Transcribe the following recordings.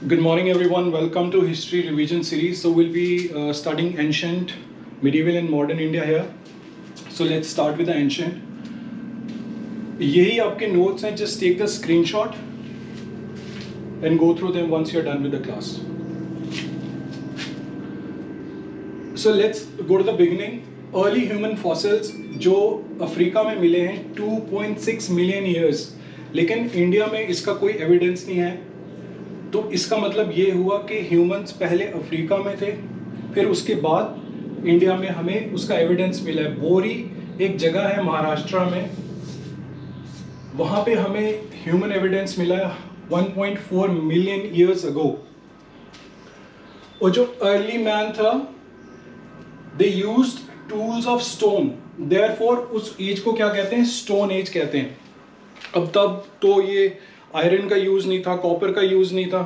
Good morning, everyone. Welcome to History Revision Series. So we'll be studying ancient, medieval, and modern India here. So let's start with the ancient. यही आपके notes हैं. Just take the screenshot and go through them once you're done with the class. So let's go to the beginning. Early human fossils जो Africa में मिले हैं 2.6 million years, लेकिन India में इसका कोई एविडेंस नहीं है. तो इसका मतलब ये हुआ कि ह्यूमंस पहले अफ्रीका में थे, फिर उसके बाद इंडिया में हमें उसका एविडेंस मिला है. बोरी एक जगह है महाराष्ट्र में, वहाँ पे हमें ह्यूमन एविडेंस मिला है 1.4 मिलियन ईयर्स अगो. और जो अर्ली मैन था, दे used tools of stone, therefore उस एज को क्या कहते हैं? स्टोन एज कहते हैं. अब तब तो ये आयरन का यूज़ नहीं था, कॉपर का यूज़ नहीं था.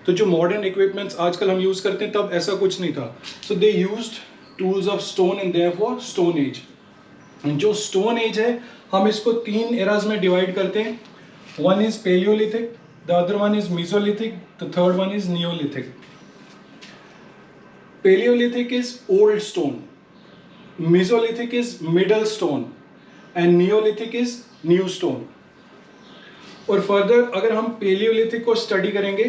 तो जो मॉडर्न इक्विपमेंट्स आजकल हम यूज़ करते हैं, तब ऐसा कुछ नहीं था. So they used tools of stone and therefore stone age. जो स्टोन एज है, हम इसको 3 एराज में डिवाइड करते हैं. One is paleolithic, the other one is mesolithic, the third one is neolithic. Paleolithic is old stone, mesolithic is middle stone and neolithic is new stone. और further अगर हम palaeolithic को स्टडी करेंगे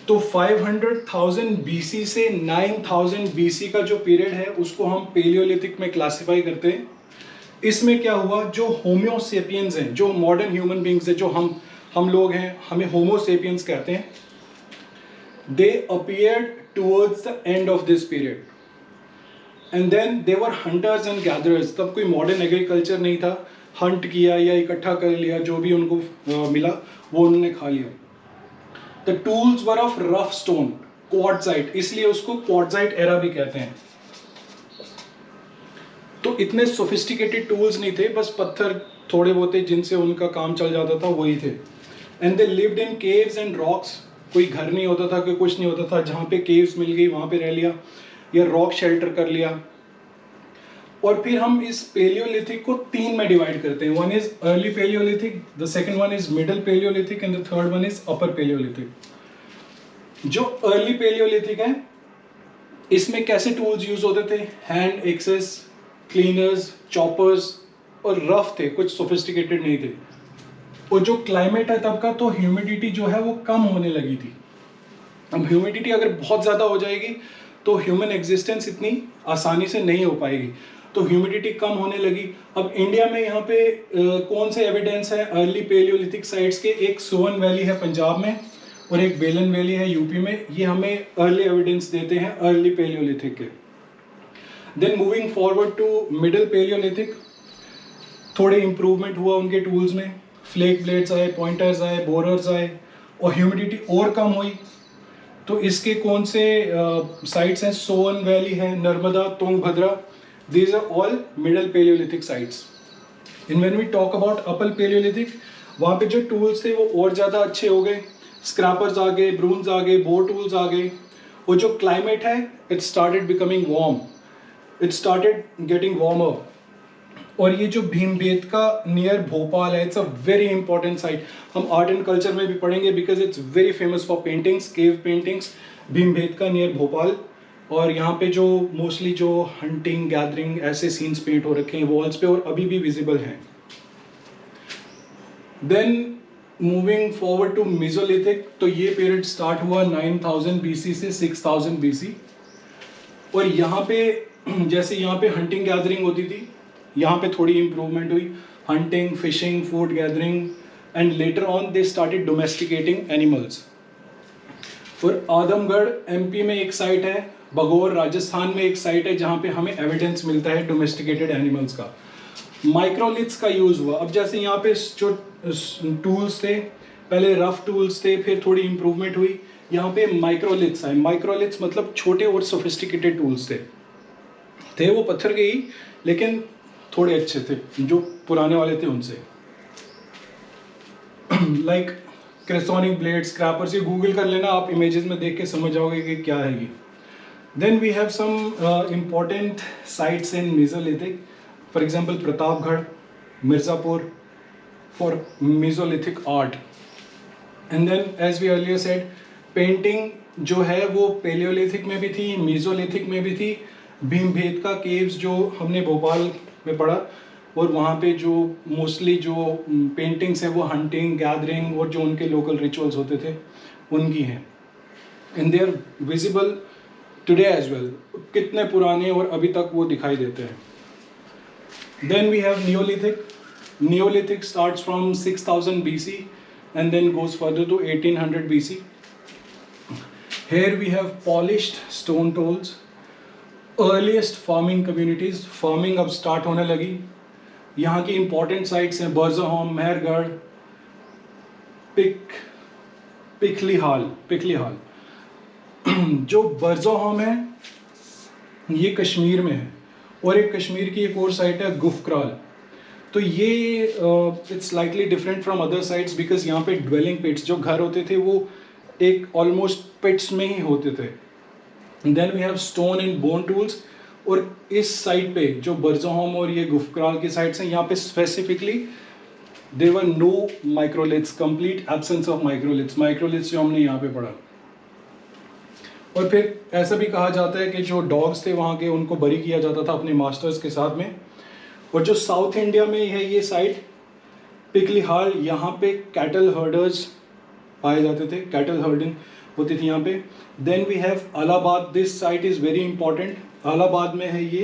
तो 500,000 BC से 9,000 BC का जो period है उसको हम पेलियोलिथिक में क्लासिफाई करते हैं. इसमें क्या हुआ, जो होम्योसेपियंस हैं, जो मॉडर्न ह्यूमन बींग्स हैं, जो हम लोग हैं, हमें होमोसेपियंस कहते हैं. They appeared towards the end of this period and then they were hunters and gatherers. तब कोई मॉडर्न एग्रीकल्चर नहीं था. हंट किया या इकट्ठा कर लिया, जो भी उनको मिला वो उन्होंने खा लिया. The tools were of rough stone, quartzite, इसलिए उसको क्वार्ट्जाइट एरा भी कहते हैं. तो इतने सोफिस्टिकेटेड टूल्स नहीं थे, बस पत्थर थोड़े बहुत थे जिनसे उनका काम चल जाता था, वही थे. And they lived in caves and rocks. कोई घर नहीं होता था, कोई कुछ नहीं होता था. जहाँ पे केव्स मिल गई वहाँ पे रह लिया या रॉक शेल्टर कर लिया. और फिर हम इस पेलियोलिथिक को 3 में डिवाइड करते हैं. One is early palaeolithic, the second one is middle palaeolithic and the third one is upper palaeolithic. जो अर्ली पेलियोलिथिक है, इसमें कैसे टूल्स यूज होते थे? हैंड एक्सेस, क्लीनर्स, चॉपर्स, और रफ थे, कुछ सोफिस्टिकेटेड नहीं थे. और जो क्लाइमेट है तब का, तो ह्यूमिडिटी जो है वो कम होने लगी थी. अब ह्यूमिडिटी अगर बहुत ज़्यादा हो जाएगी तो ह्यूमन एग्जिस्टेंस इतनी आसानी से नहीं हो पाएगी. तो ह्यूमिडिटी कम होने लगी. अब इंडिया में यहाँ पे कौन से एविडेंस है अर्ली पेलियोलिथिक साइट्स के? एक सोवन वैली है पंजाब में और एक बेलन वैली है यूपी में. ये हमें अर्ली एविडेंस देते हैं अर्ली पेलियोलिथिक के. Then moving forward to middle palaeolithic, थोड़े इंप्रूवमेंट हुआ उनके टूल्स में. फ्लेक ब्लेड्स आए, पॉइंटर्स आए, बोरर्स आए, और ह्यूमिडिटी और कम हुई. तो इसके कौन से साइट्स हैं? सोवन वैली है, Narmada, Tungabhadra. These are all middle Paleolithic sites. And when we talk about upper Paleolithic, वहाँ पे जो टूल्स थे वो और ज़्यादा अच्छे हो गए. स्क्रैपर्स आ गए, ब्रूम्स आ गए, बोर टूल्स आ गए. और जो क्लाइमेट है, it started becoming warm. It started getting warmer. और ये जो भीमबेटका नियर भोपाल है, it's a very important site. हम आर्ट एंड कल्चर में भी पढ़ेंगे because it's very famous for paintings, cave paintings. Bhimbetka near Bhopal. और यहाँ पे जो मोस्टली जो हंटिंग, गैदरिंग, ऐसे सीन्स पेंट हो रखे हैं वॉल्स पे और अभी भी विजिबल हैं. Then moving forward to mesolithic, तो ये पीरियड स्टार्ट हुआ 9000 BC से 6000 BC. और यहाँ पे जैसे यहाँ पे हंटिंग गैदरिंग होती थी, यहाँ पे थोड़ी इम्प्रूवमेंट हुई. Hunting, fishing, food gathering, and later on they started domesticating animals. और आदमगढ़ MP में एक साइट है, बगौर राजस्थान में एक साइट है, जहाँ पे हमें एविडेंस मिलता है डोमेस्टिकेटेड एनिमल्स का. माइक्रोलिथ्स का यूज़ हुआ. अब जैसे यहाँ पे जो टूल्स थे, पहले रफ टूल्स थे, फिर थोड़ी इम्प्रूवमेंट हुई. यहाँ पे माइक्रोलिथ्स आए. माइक्रोलिथ्स मतलब छोटे और सोफिस्टिकेटेड टूल्स थे वो पत्थर के ही, लेकिन थोड़े अच्छे थे जो पुराने वाले थे उनसे. लाइक क्रेसोनिक ब्लेड, स्क्रैपर्स, ये गूगल कर लेना आप, इमेजेस में देख के समझ जाओगे कि क्या है ये. Then we have some important sites in Mesolithic. For example, Pratapgarh, Mirzapur for Mesolithic art. And then, as we earlier said, painting जो है वो पेलियोलिथिक में भी थी, मीजोलिथिक में भी थी। भीमभेटका केव्स जो हमने भोपाल में पढ़ा, और वहाँ पे जो मोस्टली जो पेंटिंग्स है वो हंटिंग, गैदरिंग और जो उनके लोकल रिचुअल्स होते थे उनकी हैं, and they are visible today as well. कितने पुराने और अभी तक वो दिखाई देते हैं। Then we have Neolithic. Neolithic starts from 6000 BC and then goes further to 1800 BC. Here we have polished stone tools. Earliest farming communities. Farming अब start होने लगी. यहाँ की important sites हैं बर्ज़होम, मेहरगढ़, पिकलीहाल। जो बर्ज़होम है ये कश्मीर में है, और एक कश्मीर की एक और साइट है गुफक्राल। तो ये it's likely different from other sites because यहाँ पे ड्वेलिंग पिट्स जो घर होते थे वो एक ऑलमोस्ट पिट्स में ही होते थे। Then we have stone and bone tools, और इस साइट पे जो बर्ज़होम और ये गुफक्राल की साइट्स हैं यहाँ पे specifically there were no microliths, complete absence of microliths जो हमने यहाँ पे पढ़ा। और फिर ऐसा भी कहा जाता है कि जो डॉग्स थे वहाँ के उनको बरी किया जाता था अपने मास्टर्स के साथ में। और जो साउथ इंडिया में है ये साइट पिकलीहाल, यहाँ पे कैटल हर्डर्स पाए जाते थे, कैटल हर्डिंग होती थी यहाँ पे। Then we have Allahabad, this site is very important. Allahabad में है ये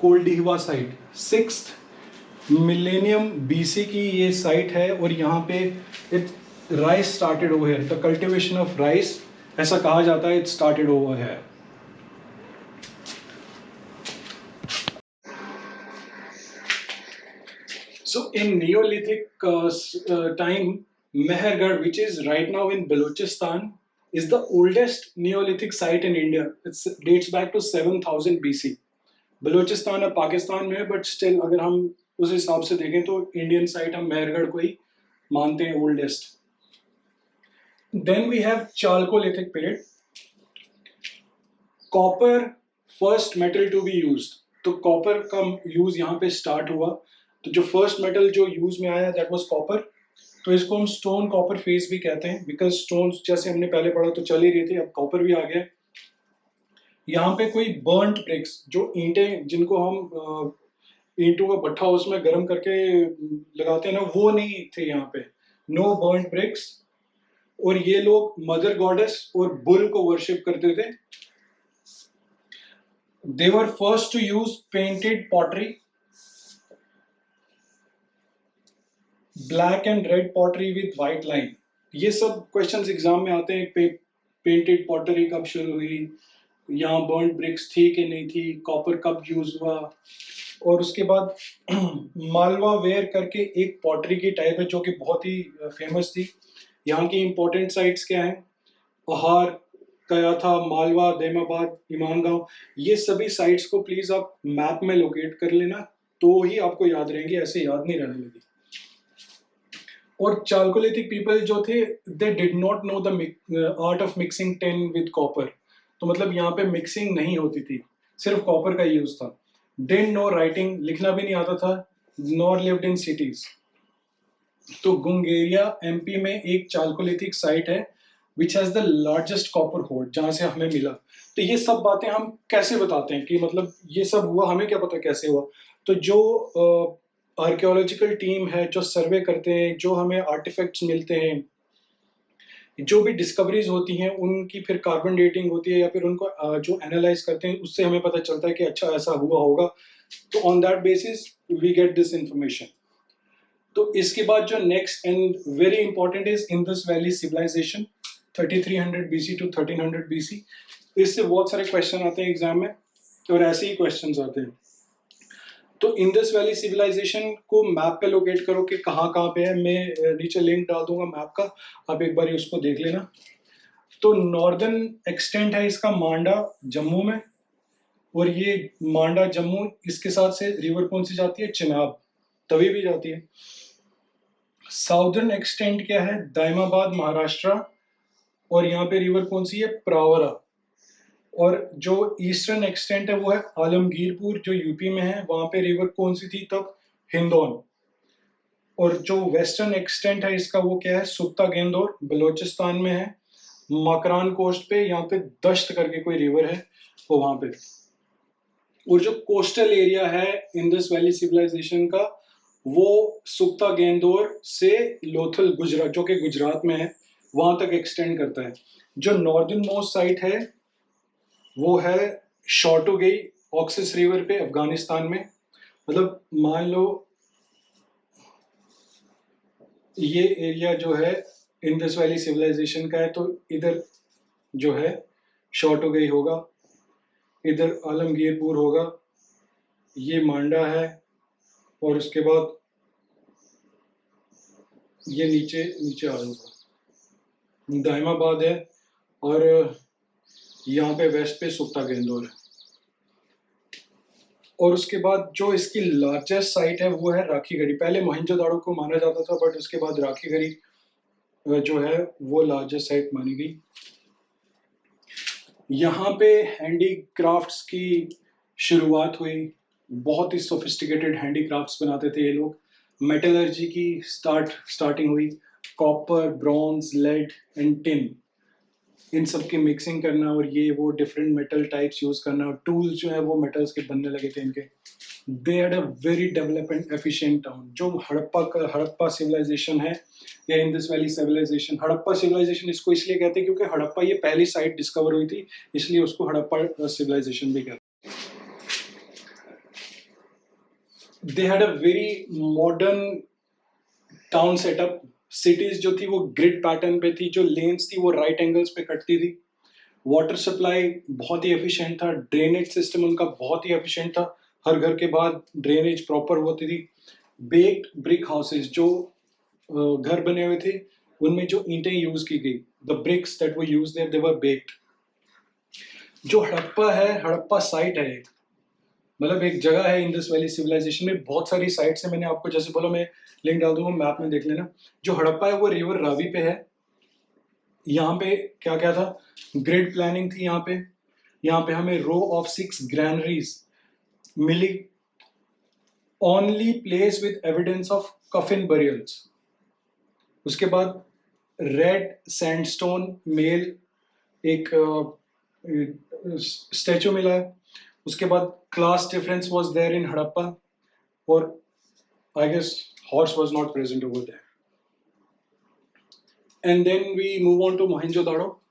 Koldihwa site, 6th millennium BC की ये साइट है, और यहाँ पे rice started over here, the cultivation of rice, ऐसा कहा जाता है, इट स्टार्टेड ओवर है। So in Neolithic time, Mehergarh, which is right now in Balochistan, is the oldest Neolithic site in India. It dates back to 7000 BC. Balochistan अब पाकिस्तान में है, but still अगर हम उस हिसाब से देखें तो इंडियन साइट हम मेहरगढ़ को ही मानते हैं oldest. Then we have Chalcolithic period. Copper first metal to be used. तो कॉपर का यूज यहाँ पे स्टार्ट हुआ। तो जो फर्स्ट मेटल जो यूज में आया दैट वाज कॉपर। तो इसको हम स्टोन कॉपर फेस भी कहते हैं, बिकॉज स्टोन्स जैसे हमने पहले पढ़ा तो चल ही रही थी, अब कॉपर भी आ गया। यहाँ पे कोई बर्न्ट ब्रिक्स, जो ईंटें जिनको हम ईंटों का भट्ठा उसमें गर्म करके लगाते हैं ना, वो नहीं थे यहाँ पे, नो बर्न्ट ब्रिक्स। और ये लोग मदर गॉडेस और बुल को वर्शिप करते थे। They were first to use painted pottery, black and red pottery with white line. ये सब क्वेश्चंस एग्जाम में आते हैं। पेंटेड पॉटरी कब शुरू हुई, यहाँ बर्न्ड ब्रिक्स थी कि नहीं थी, कॉपर कब यूज हुआ। और उसके बाद मालवा वेयर करके एक पॉटरी की टाइप है जो कि बहुत ही फेमस थी। यहाँ की इंपॉर्टेंट साइट्स क्या हैं, अहार, कयाथा, मालवा, दैमाबाद, ईमानगांव, ये सभी साइट्स को प्लीज आप मैप में लोकेट कर लेना, तो ही आपको याद रहेंगे, ऐसे याद नहीं रहने लगी। और चालकोलिथिक पीपल जो थे they did not know the art of mixing tin with copper. तो मतलब यहाँ पे मिक्सिंग नहीं होती थी, सिर्फ कॉपर का यूज था। डिड नो राइटिंग, लिखना भी नहीं आता था, नॉर लिव्ड इन सिटीज। तो गुंगेरिया MP में एक चालकोलिथिक साइट है which has the largest copper horde, जहां से हमें मिला। तो ये सब बातें हम कैसे बताते हैं कि मतलब ये सब हुआ, हमें क्या पता कैसे हुआ। तो जो आर्कियोलॉजिकल टीम है जो सर्वे करते हैं, जो हमें आर्टिफैक्ट्स मिलते हैं, जो भी डिस्कवरीज होती हैं उनकी फिर कार्बन डेटिंग होती है, या फिर उनको जो एनालाइज करते हैं उससे हमें पता चलता है कि अच्छा ऐसा हुआ होगा। तो on that basis we get this information. तो इसके बाद जो next and very important is Indus valley civilisation 3300 BC to 1300 BC। इससे बहुत सारे क्वेश्चन आते हैं एग्जाम में, और ऐसे ही क्वेश्चंस आते हैं। तो इंडस वैली सिविलाइजेशन को मैप पे लोकेट करो कि कहाँ कहाँ पे है। मैं नीचे लिंक डाल दूंगा मैप का, आप एक बार उसको देख लेना। तो नॉर्दर्न एक्सटेंट है इसका मांडा जम्मू में, और ये मांडा जम्मू इसके साथ से रिवर कौन सी जाती है, चिनाब, तवी भी जाती है। साउदर्न एक्सटेंट क्या है, दाइमाबाद महाराष्ट्र, और यहाँ पे रिवर कौन सी है, प्रावरा। और जो ईस्टर्न एक्सटेंट है वो है आलमगीरपुर जो यूपी में है, वहां पे रिवर कौन सी थी तब, हिंदौन। और जो वेस्टर्न एक्सटेंट है इसका वो क्या है, सुत्ता गेंदौर बलोचिस्तान में है। मकरान कोस्ट पे यहाँ पे दश्त करके कोई रिवर है वो वहां पे। और जो कोस्टल एरिया है इंडस वैली सिविलाइजेशन का वो सुक्ता गेंदोर से लोथल गुजरात जो कि गुजरात में है वहां तक एक्सटेंड करता है। जो नॉर्दर्न मोस्ट साइट है वो है शॉर्टुगेई ऑक्सिस रिवर पे अफगानिस्तान में। मतलब मान लो ये एरिया जो है इंडस वैली सिविलाइजेशन का है तो इधर जो है शॉर्टुगेई होगा, इधर आलमगीरपुर होगा, ये मांडा है, और उसके बाद ये नीचे नीचे आ जाऊंगा दाइमाबाद है, और यहाँ पे वेस्ट पे सुक्ता गेंदोर है। और उसके बाद जो इसकी लार्जेस्ट साइट है वो है राखीगढ़ी। पहले मोहनजोदाड़ो को माना जाता था बट उसके बाद राखीगढ़ी जो है वो लार्जेस्ट साइट मानी गई। यहाँ पे हैंडीक्राफ्ट्स की शुरुआत हुई। बहुत ही सोफिस्टिकेटेड हैंडीक्राफ्ट्स बनाते थे ये लोग। मेटलर्जी की स्टार्टिंग हुई। Copper, bronze, lead and tin, इन सब की मिक्सिंग करना और ये वो डिफरेंट मेटल टाइप्स यूज करना। और टूल्स जो है वो मेटल्स के बनने लगे थे इनके। They had a very develop and efficient town. जो हड़प्पा सिविलाइजेशन है या Indus valley civilisation, Harappa civilisation इसको इसलिए कहते हैं क्योंकि हड़प्पा ये पहली साइट डिस्कवर हुई थी, इसलिए उसको हड़प्पा सिविलाइजेशन भी कहते हैं। दे had a very modern town setup. Cities जो थी वो ग्रिड पैटर्न पे थी, जो लेन्स थी वो राइट एंगल्स पे कटती थी। वाटर सप्लाई बहुत ही एफिशिएंट था। ड्रेनेज सिस्टम उनका बहुत ही एफिशिएंट था। हर घर के बाद ड्रेनेज प्रॉपर होती थी। बेक्ड ब्रिक हाउसेज, जो घर बने हुए थे उनमें जो ईंटें यूज की गई, the bricks that were used there they were baked. जो हड़प्पा है, हड़प्पा साइट है एक, मतलब एक जगह है इंडस वैली सिविलाइजेशन में। बहुत सारी साइट्स है, मैंने आपको जैसे बोला, मैं लिंक डाल दूंगा, मैप में देख लेना। जो हड़प्पा है वो रिवर रावी पे है। यहाँ पे क्या क्या था, ग्रिड प्लानिंग थी यहाँ पे हमें रो ऑफ 6 ग्रैनरीज मिली। Only place with evidence of coffin burials. उसके बाद रेड सैंडस्टोन मेल एक स्टैचू मिला है। उसके बाद class difference was there in Harappa, और I guess horse was not present over there. And then we move on to Mohenjodaro.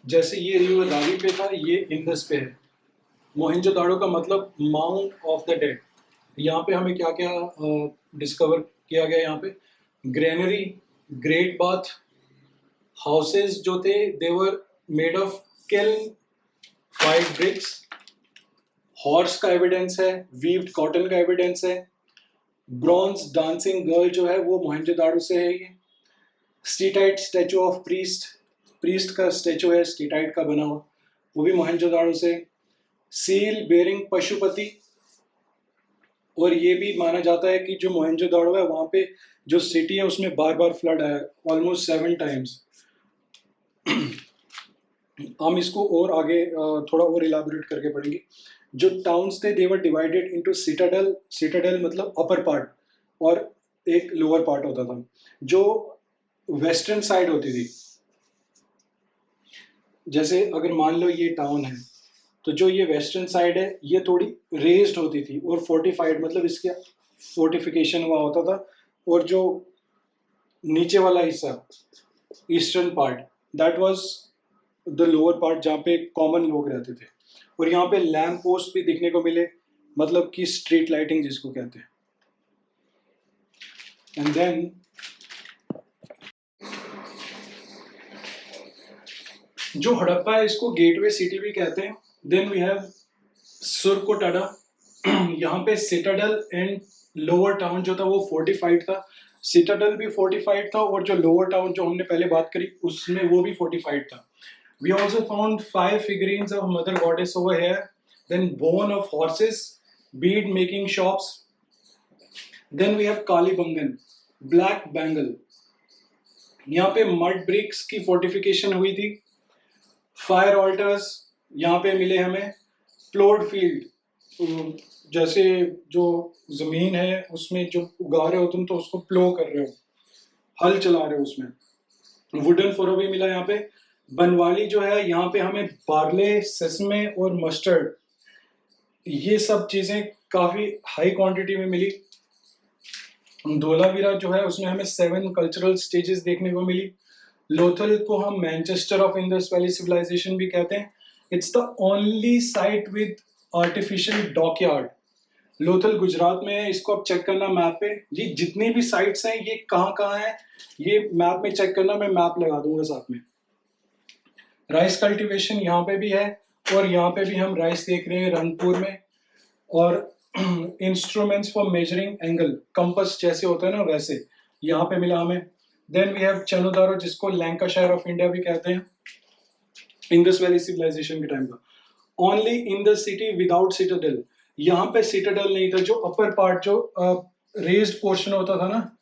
जैसे ये रिवर रावी पे था, ये इंडस पे है। मोहनजोदाड़ो का मतलब माउंट ऑफ द डेड। यहाँ पे हमें क्या क्या डिस्कवर किया गया, यहाँ पे ग्रेनरी, ग्रेट बाथ, हाउसेज जो थे देवर मेड ऑफ किल्न फाइव ब्रिक्स। हॉर्स का एविडेंस है, वीव्ड कॉटन का एविडेंस है। ब्रॉन्ज डांसिंग गर्ल जो है वो मोहनजोदाड़ो से है। ये steatite statue of priest, priest का स्टैचू है स्टीटाइट का बना हुआ, वो भी मोहनजोदाड़ो से। सील बेरिंग पशुपति, और ये भी माना जाता है कि जो मोहनजोदाड़ो है वहां पे जो सिटी है उसमें बार बार फ्लड आया, ऑलमोस्ट 7 टाइम्स। हम इसको और आगे थोड़ा और इलाबोरेट करके पढ़ेंगे। जो टाउन्स थे they were divided into citadel. Citadel मतलब अपर पार्ट, और एक लोअर पार्ट होता था। जो वेस्टर्न साइड होती थी, जैसे अगर मान लो ये टाउन है तो जो ये वेस्टर्न साइड है ये थोड़ी रेज्ड होती थी और फोर्टिफाइड, मतलब इसके फोर्टिफिकेशन हुआ होता था। और जो नीचे वाला हिस्सा, eastern part, that was the lower part जहाँ पे कॉमन लोग रहते थे। और यहाँ पे लैम्प पोस्ट भी दिखने को मिले, मतलब कि स्ट्रीट लाइटिंग जिसको कहते हैं। एंड देन जो हड़प्पा है इसको गेटवे सिटी भी कहते हैं। Then we have Surkotada. यहाँ पे सिटाडल एंड लोअर टाउन जो था वो फोर्टिफाइड था। सिटाडल भी फोर्टिफाइड था और जो लोअर टाउन जो हमने पहले बात करी उसमें वो भी फोर्टिफाइड था। We also found 5 figurines of Mother Goddess over here. Then bone of horses, bead making shops. Then we have Kalibangan, black bangle. यहाँ पे mud bricks की fortification हुई थी। Fire altars यहाँ पे मिले हमें। Plowed field, जैसे जो जमीन है उसमें जो उगा रहे हो तुम तो उसको प्लो कर रहे हो, हल चला रहे हो उसमें। वुडन फरो भी मिला यहाँ पे। बनवाली जो है यहाँ पे हमें बार्ले, सेसमे और मस्टर्ड, ये सब चीजें काफी हाई क्वांटिटी में मिली। धोलावीरा जो है उसमें हमें 7 कल्चरल स्टेजेस देखने को मिली। लोथल को हम Manchester of Indus valley civilisation भी कहते हैं। It's the only site with artificial dockyard. Lothal Gujarat में है, इसको आप चेक करना मैप पे। ये जितनी भी साइट्स हैं ये कहाँ कहाँ है, ये मैप में चेक करना, मैं मैप लगा दूंगा साथ में। राइस कल्टीवेशन यहाँ पे भी है, और यहाँ पे भी हम राइस देख रहे हैं रंगपुर में। और instruments for measuring angle, compass जैसे होता है ना वैसे, यहाँ पे मिला हमें। देन वी हैव चनुदारो, जिसको लैंकाशायर ऑफ इंडिया भी कहते हैं, इंडस वैली सिविलाइजेशन के टाइम का। Only in the city without Citadel, यहाँ पे सिटाडेल नहीं था। जो अपर पार्ट, जो रेज्ड पोर्शन होता था ना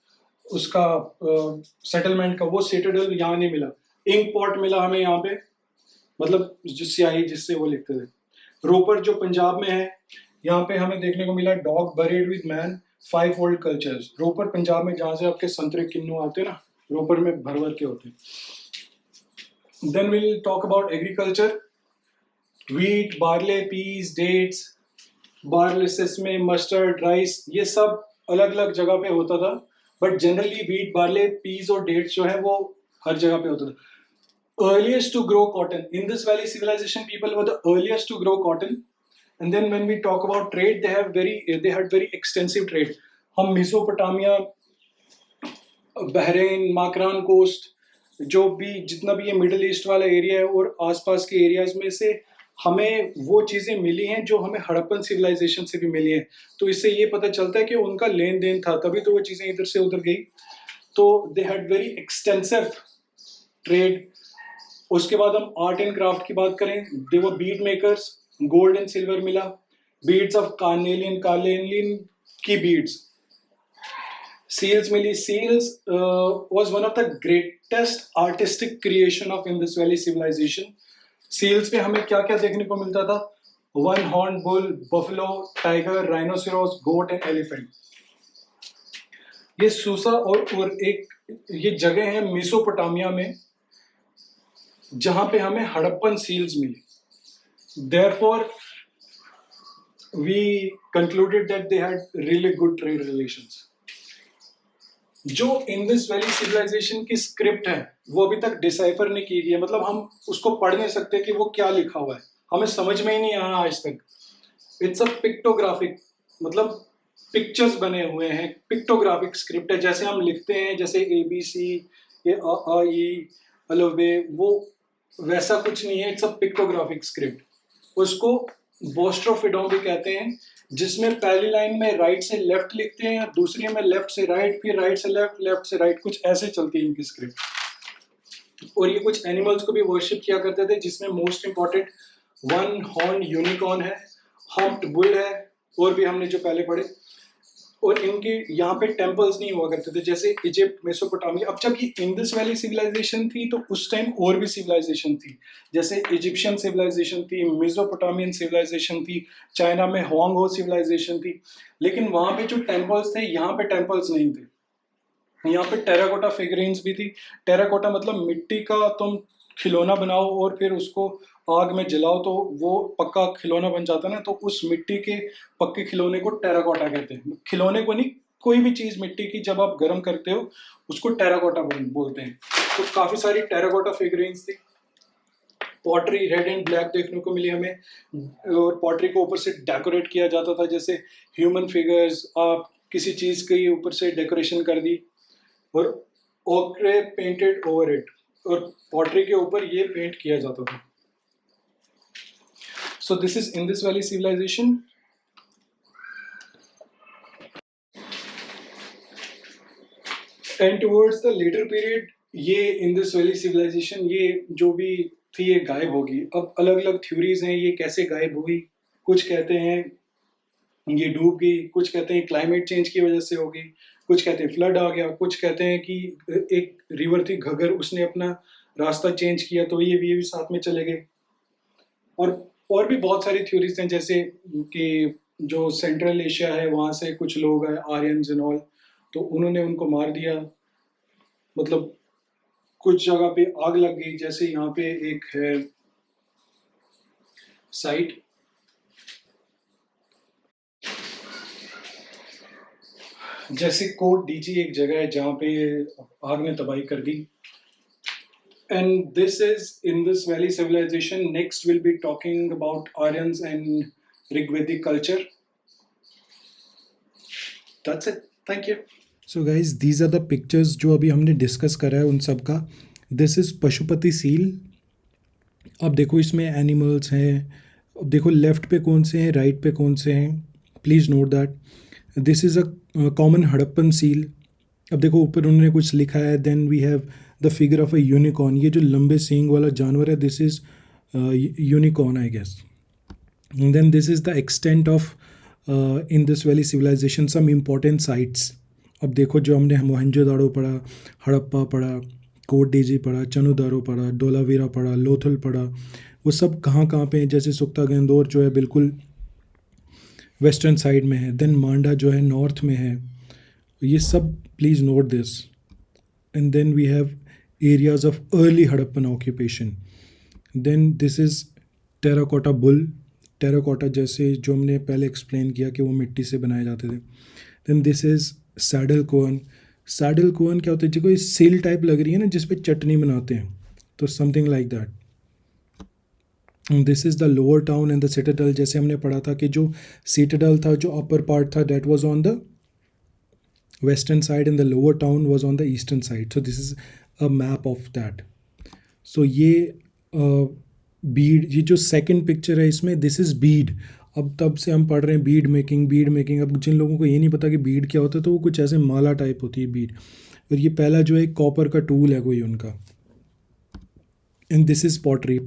उसका सेटलमेंट का, वो सिटाडेल यहाँ नहीं मिला। इंक पॉट मिला हमें यहाँ पे, मतलब जो स्याही जिससे वो लिखते थे। रोपर जो पंजाब में है, यहाँ पे हमें देखने को मिला dog buried with man, 5 old cultures. Ropar Punjab में जहाँ से आपके संतरे किन्नू आते हैं ना, रोपर में भर भर के होते हैं। Then will talk about agriculture. Wheat, barley, peas, dates, barley, sesame, mustard, rice, ये सब अलग अलग जगह पे होता था। But generally wheat, barley, peas और डेट्स जो है वो हर जगह पे होता था। earliest to grow cotton. Indus Valley civilization people were the earliest to grow cotton. And then when we talk about trade, they had very extensive trade. हम Mesopotamia, Bahrain, माकरान coast, जो भी जितना भी ये मिडिल ईस्ट वाला area है और आसपास के एरियाज में से हमें वो चीजें मिली हैं जो हमें हड़प्पन सिविलाइजेशन से भी मिली हैं। तो इससे ये पता चलता है कि उनका लेन देन था, तभी तो वो चीजें इधर से उधर गई। तो they had very extensive trade. उसके बाद हम आर्ट एंड क्राफ्ट की बात करें, they were bead makers, gold and silver मिला, बीड्स ऑफ कार्नेलियन की बीड्स, सील्स मिली। Seals was one of the greatest artistic creation of Indus valley civilization. Seals पे हमें क्या क्या देखने को मिलता था? 1 horn bull, buffalo, tiger, rhinoceros, goat and elephant. ये सूसा और एक ये जगह है मेसोपोटामिया में जहां पे हमें हड़प्पन सील्स मिली। Therefore, we concluded that they had really good trade relations. जो इंडस वैली सिविलाइजेशन की स्क्रिप्ट है वो अभी तक डिसाइफर नहीं की गई है, मतलब हम उसको पढ़ नहीं सकते कि वो क्या लिखा हुआ है, हमें समझ में ही नहीं आया आज तक। इट्स अ पिक्टोग्राफिक, मतलब पिक्चर्स बने हुए हैं, पिक्टोग्राफिक स्क्रिप्ट है। जैसे हम लिखते हैं, जैसे ABC, ये अ ई अलोबे, वो वैसा कुछ नहीं है। It's a pictographic script. उसको बोस्ट्रोफिडोम भी कहते हैं, जिसमें पहली लाइन में राइट से लेफ्ट लिखते हैं, दूसरी में लेफ्ट से राइट, फिर राइट से लेफ्ट, लेफ्ट से राइट, कुछ ऐसे चलती है इनकी स्क्रिप्ट। और ये कुछ एनिमल्स को भी वर्शिप किया करते थे, जिसमें मोस्ट इंपॉर्टेंट 1 हॉर्न यूनिकॉर्न है, हम्प्ड बुल है, और भी हमने जो पहले पढ़े। और इनके यहाँ पे टेम्पल्स नहीं हुआ करते थे, जैसे इजिप्ट, मेसोपोटामिया। अब जब ये इंडस वैली सिविलाइजेशन थी तो उस टाइम और भी सिविलाइजेशन थी, जैसे इजिप्शियन सिविलाइजेशन थी, मेसोपोटामियन सिविलाइजेशन थी, चाइना में होंग हो सिविलाइजेशन थी। लेकिन वहां पे जो टेम्पल्स थे, यहाँ पे टेम्पल्स नहीं थे। यहाँ पे टेराकोटा फिगरीन्स भी थी। टेराकोटा मतलब मिट्टी का तुम खिलौना बनाओ और फिर उसको आग में जलाओ तो वो पक्का खिलौना बन जाता है ना, तो उस मिट्टी के पक्के खिलौने को टेराकोटा कहते हैं। खिलौने को नहीं, कोई भी चीज मिट्टी की जब आप गर्म करते हो उसको टेराकोटा बोलते हैं। तो काफी सारी टेराकोटा फिगरीन्स थी। पॉटरी रेड एंड ब्लैक देखने को मिली हमें, और पॉटरी को ऊपर से डेकोरेट किया जाता था, जैसे ह्यूमन फिगर्स, आप किसी चीज के ऊपर से डेकोरेशन कर दी, और ओक्रे पेंटेड ओवर इट, और पॉटरी के ऊपर ये पेंट किया जाता था। So this is Indus valley civilisation. And towards the later period ये इंडस वैली सिविलाइजेशन, ये जो भी थी, ये गायब होगी। अब अलग अलग थ्योरीज हैं ये कैसे गायब हुई। कुछ कहते हैं ये डूब गई, कुछ कहते हैं क्लाइमेट चेंज की वजह से हो गई, कुछ कहते हैं फ्लड आ गया, कुछ कहते हैं कि एक रिवर थी घगर, उसने अपना रास्ता चेंज किया तो ये भी साथ में चले गए। और भी बहुत सारी थ्योरीज हैं, जैसे कि जो सेंट्रल एशिया है वहां से कुछ लोग आए, आर्यंस एंड ऑल, तो उन्होंने उनको मार दिया, मतलब कुछ जगह पे आग लग गई, जैसे यहाँ पे एक है साइट, जैसे कोट डीजी एक जगह है जहाँ पे आग ने तबाही कर दी. And this is in this valley civilization. Next, we'll be talking about Aryans and Rigvedic culture. That's it. Thank you. So guys, these are the pictures जो अभी हमने डिस्कस करा है उन सब का. This is Pashupati seal. अब देखो इसमें एनिमल्स हैं. अब देखो लेफ्ट पे कौन से हैं, राइट पे कौन से हैं. Please note that. This is a common Harappan seal. अब देखो ऊपर उन्होंने कुछ लिखा है. Then we have the figure of a unicorn. ये जो लंबे सींग वाला जानवर है, this is unicorn I guess. Then this is the extent of in this valley civilisation some important sites. अब देखो जो हमने मोहनजोदाड़ो पढ़ा, हड़प्पा पढ़ा, कोट डीजी पढ़ा, चनुदारो पढ़ा, डोलावीरा पढ़ा, लोथल पढ़ा, वो सब कहाँ कहाँ पे हैं. जैसे सुक्ता गेंदोर जो है बिल्कुल वेस्टर्न साइड में है. देन मांडा जो है नॉर्थ में है. ये सब please note this. And then we have areas of early Harappan occupation. Then this is terracotta bull. Terracotta जैसे जो हमने पहले एक्सप्लेन किया कि वो मिट्टी से बनाए जाते थे. Then this is saddle quern. Saddle quern क्या होता है, जो कोई सील टाइप लग रही है ना जिस पे चटनी बनाते हैं, तो something like that. This is the lower town and the citadel. जैसे हमने पढ़ा था कि जो सिटाडल था, जो अपर पार्ट था, that was on the western side and the lower town was on the eastern side. So this is a map of that. So ये बीड, ये जो सेकंड पिक्चर है इसमें, दिस इज़ बीड. अब तब से हम पढ़ रहे हैं बीड मेकिंग, बीड मेकिंग. अब जिन लोगों को ये नहीं पता कि बीड क्या होता है, तो वो कुछ ऐसे माला टाइप होती है बीड. और ये पहला जो है कॉपर का टूल है कोई उनका. And this is pottery.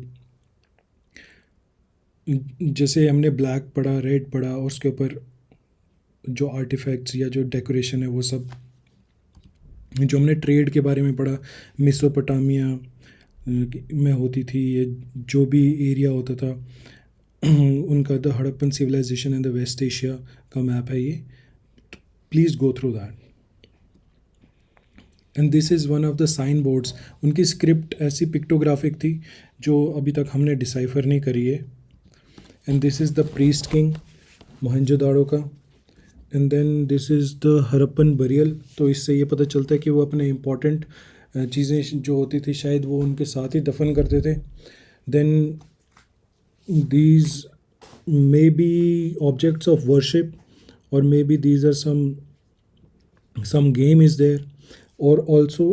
जैसे हमने ब्लैक पढ़ा, रेड पढ़ा, और उसके ऊपर जो आर्टिफैक्ट्स या जो डेकोरेशन है वो सब. जो हमने ट्रेड के बारे में पढ़ा, मेसोपोटामिया में होती थी ये, जो भी एरिया होता था उनका, the Harappan civilization in the West Asia का मैप है ये. Please go through that. And this is one of the sign boards. उनकी स्क्रिप्ट ऐसी पिक्टोग्राफिक थी जो अभी तक हमने डिसाइफर नहीं करी है. And this is the priest king Mohenjodaro का. And then this is the Harappan burial. तो इससे ये पता चलता है कि वो अपने इम्पॉर्टेंट चीज़ें जो होती थी शायद वो उनके साथ ही दफन करते थे. Then these may be objects of worship, or maybe these are some game is there. और also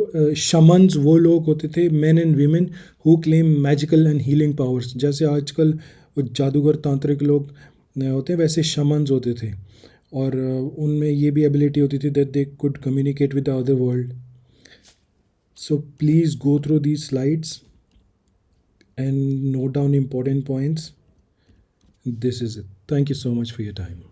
shamans वो लोग होते थे, men and women who claim magical and healing powers. जैसे आजकल वो जादूगर तांत्रिक लोग होते हैं, वैसे shamans होते थे. और उनमें ये भी एबिलिटी होती थी that they could communicate with the other world. So please go through these slides and note down important points. This is it. Thank you so much for your time.